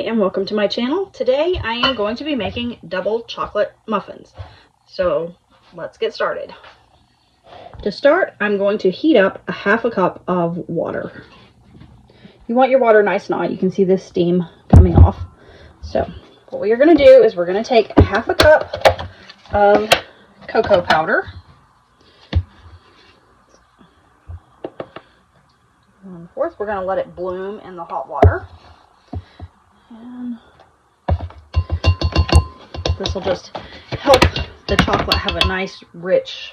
and welcome to my channel. Today I am going to be making double chocolate muffins. So let's get started. To start, I'm going to heat up a half a cup of water. You want your water nice and hot. You can see this steam coming off. So what we are going to do is we're going to take a half a cup of cocoa powder. And fourth, we're going to let it bloom in the hot water. And this will just help the chocolate have a nice, rich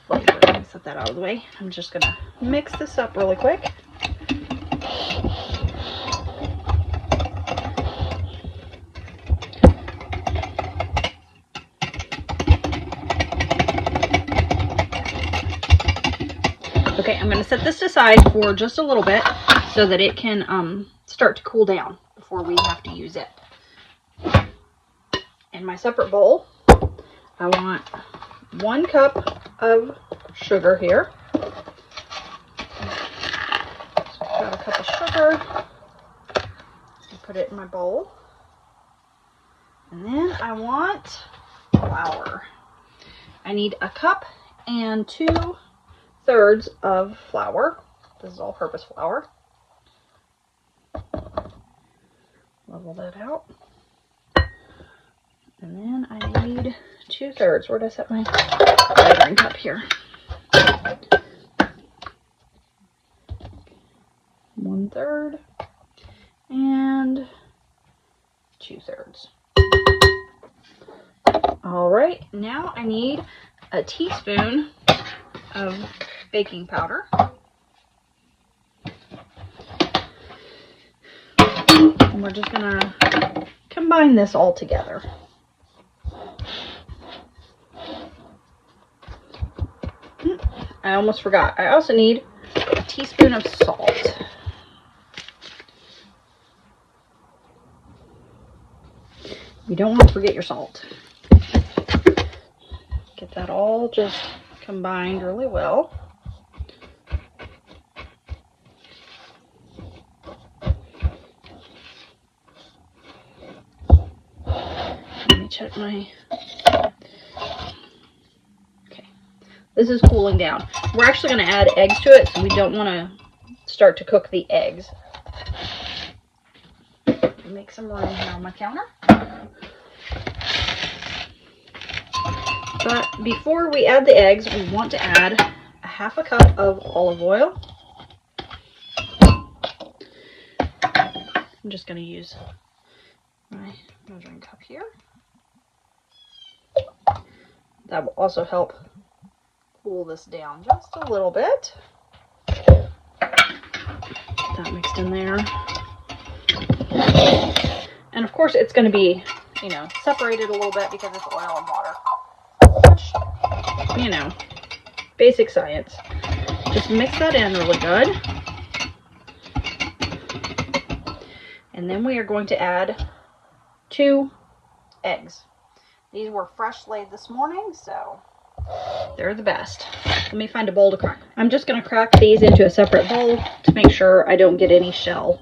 flavor. Let me set that out of the way. I'm just going to mix this up really quick. Okay, I'm going to set this aside for just a little bit so that it can start to cool down before we have to use it. In my separate bowl, I want 1 cup of sugar here. So I've got a cup of sugar. I'll put it in my bowl. And then I want flour. I need a cup and 2/3 of flour. This is all-purpose flour. Level that out. And then I need 2/3. Where did I set my measuring cup here? 1/3 and 2/3. All right, now I need a teaspoon of baking powder. And we're just gonna combine this all together. I almost forgot. I also need a teaspoon of salt. You don't want to forget your salt. Get that all just combined really well. Let me check my... Okay. This is cooling down. We're actually going to add eggs to it, so we don't want to start to cook the eggs. Make some room here on my counter. But before we add the eggs, we want to add a half a cup of olive oil. I'm just going to use my measuring cup here. That will also help cool this down just a little bit. Get that mixed in there. And of course it's going to be, separated a little bit because it's oil and water. Which, basic science. Just mix that in really good. And then we are going to add 2 eggs. These were fresh laid this morning, so they're the best. Let me find a bowl to crack. I'm just going to crack these into a separate bowl to make sure I don't get any shell.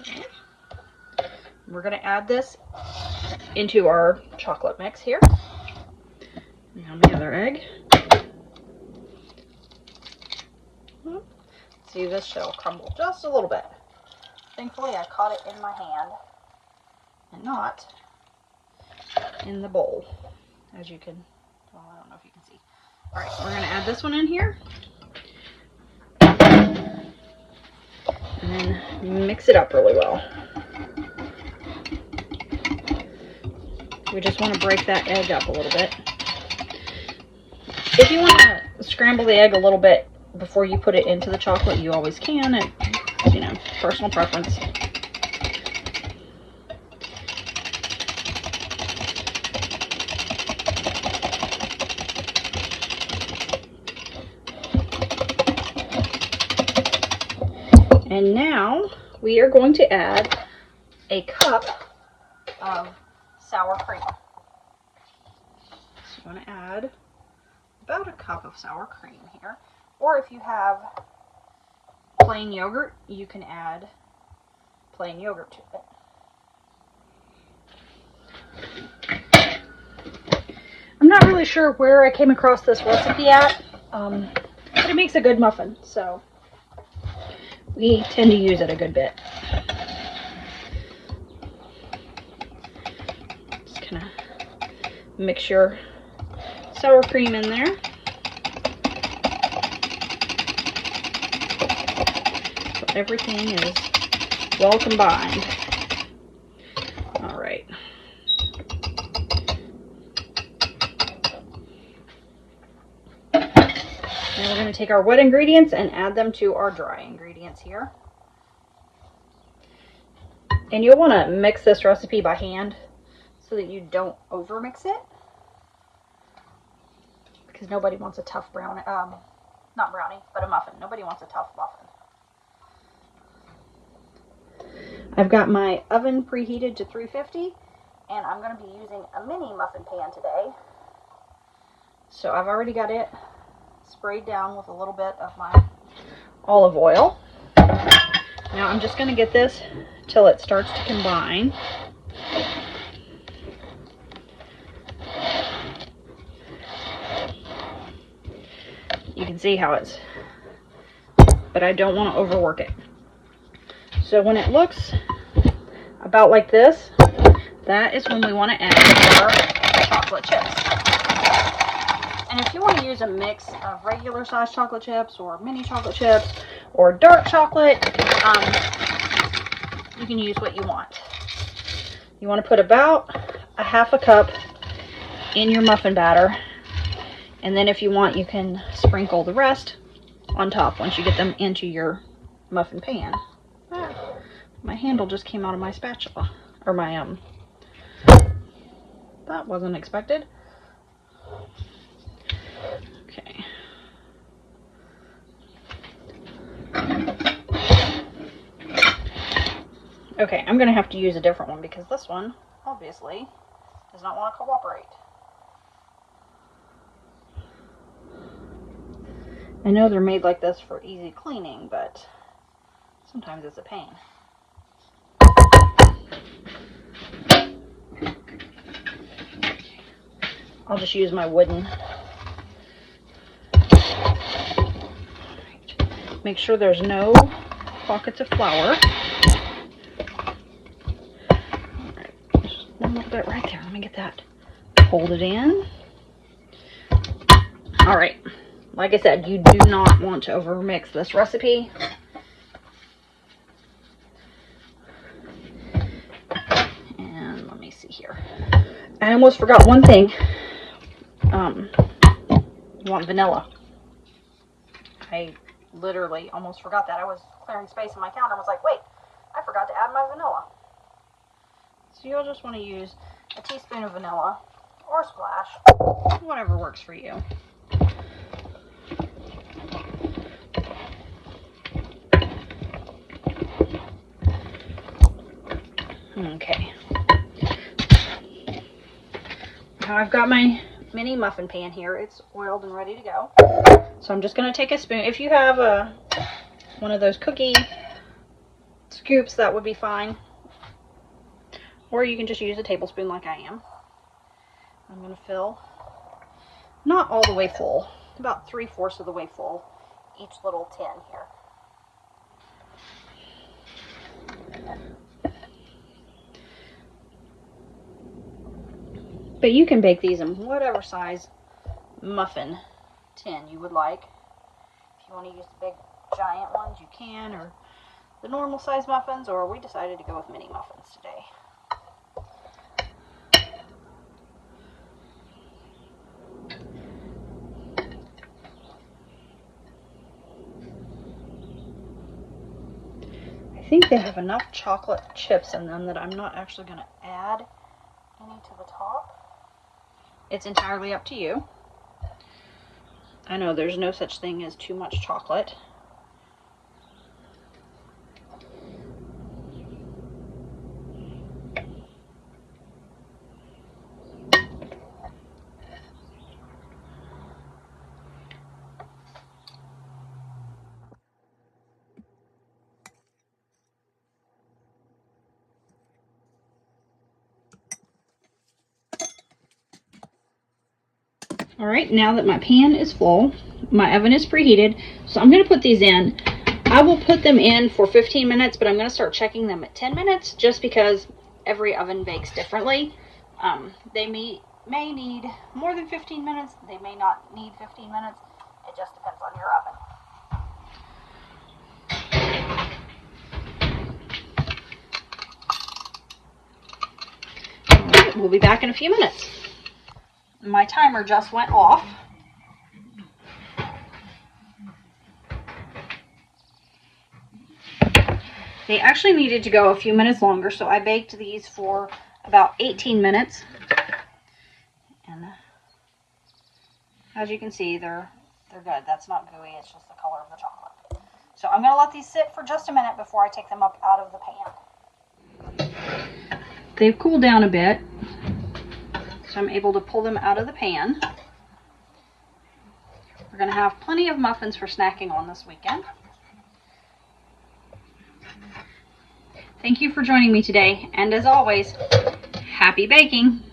Okay. We're going to add this into our chocolate mix here. Now my other egg. See, this shell crumbled just a little bit. Thankfully, I caught it in my hand and not in the bowl, as you can, well, I don't know if you can see. All right, we're going to add this one in here. And then mix it up really well. We just want to break that egg up a little bit. If you want to scramble the egg a little bit before you put it into the chocolate, you always can. It's, personal preference. And now we are going to add a cup of sour cream. So I'm going to add about a cup of sour cream here. Or if you have plain yogurt, you can add plain yogurt to it. I'm not really sure where I came across this recipe at, but it makes a good muffin, so we tend to use it a good bit. Just kind of mix your sour cream in there. So everything is well combined. All right. Now we're going to take our wet ingredients and add them to our dry ingredients here. And you'll want to mix this recipe by hand so that you don't over mix it. Because nobody wants a tough brownie, not brownie, but a muffin. Nobody wants a tough muffin. I've got my oven preheated to 350, and I'm going to be using a mini muffin pan today. So I've already got it sprayed down with a little bit of my olive oil. Now I'm just going to get this till it starts to combine. You can see how it's, but I don't want to overwork it. So when it looks about like this, that is when we want to add our chocolate chips. And if you want to use a mix of regular size chocolate chips or mini chocolate chips or dark chocolate, you can use what you want. You want to put about a half a cup in your muffin batter, and then if you want, you can sprinkle the rest on top once you get them into your muffin pan. My handle just came out of my spatula, or my that wasn't expected. Okay. Okay, I'm gonna have to use a different one because this one obviously does not want to cooperate. I know they're made like this for easy cleaning, but sometimes it's a pain. I'll just use my wooden. Right. Make sure there's no pockets of flour. Alright, just a little bit right there. Let me get that. Hold it in. Alright, like I said, you do not want to overmix this recipe. And let me see here. I almost forgot one thing. You want vanilla. I literally almost forgot that. I was clearing space on my counter and was like, wait, I forgot to add my vanilla. So you'll just want to use a teaspoon of vanilla or a splash, whatever works for you. Okay. Now I've got my mini muffin pan here. It's oiled and ready to go. So I'm just going to take a spoon. If you have one of those cookie scoops, that would be fine. Or you can just use a tablespoon like I am. I'm going to fill, not all the way full, about 3/4 of the way full, each little tin here. But you can bake these in whatever size muffin tin you would like. If you want to use the big giant ones, you can, or the normal size muffins, or we decided to go with mini muffins today. I think they have enough chocolate chips in them that I'm not actually going to add any to the top. It's entirely up to you. I know there's no such thing as too much chocolate. Alright, now that my pan is full, my oven is preheated, so I'm going to put these in. I will put them in for 15 minutes, but I'm going to start checking them at 10 minutes just because every oven bakes differently. They may need more than 15 minutes. They may not need 15 minutes. It just depends on your oven. Alright, we'll be back in a few minutes. My timer just went off. They actually needed to go a few minutes longer, so I baked these for about 18 minutes. And as you can see, they're good. That's not gooey, it's just the color of the chocolate. So I'm going to let these sit for just a minute before I take them up out of the pan. They've cooled down a bit, so I'm able to pull them out of the pan. We're going to have plenty of muffins for snacking on this weekend. Thank you for joining me today, and as always, happy baking!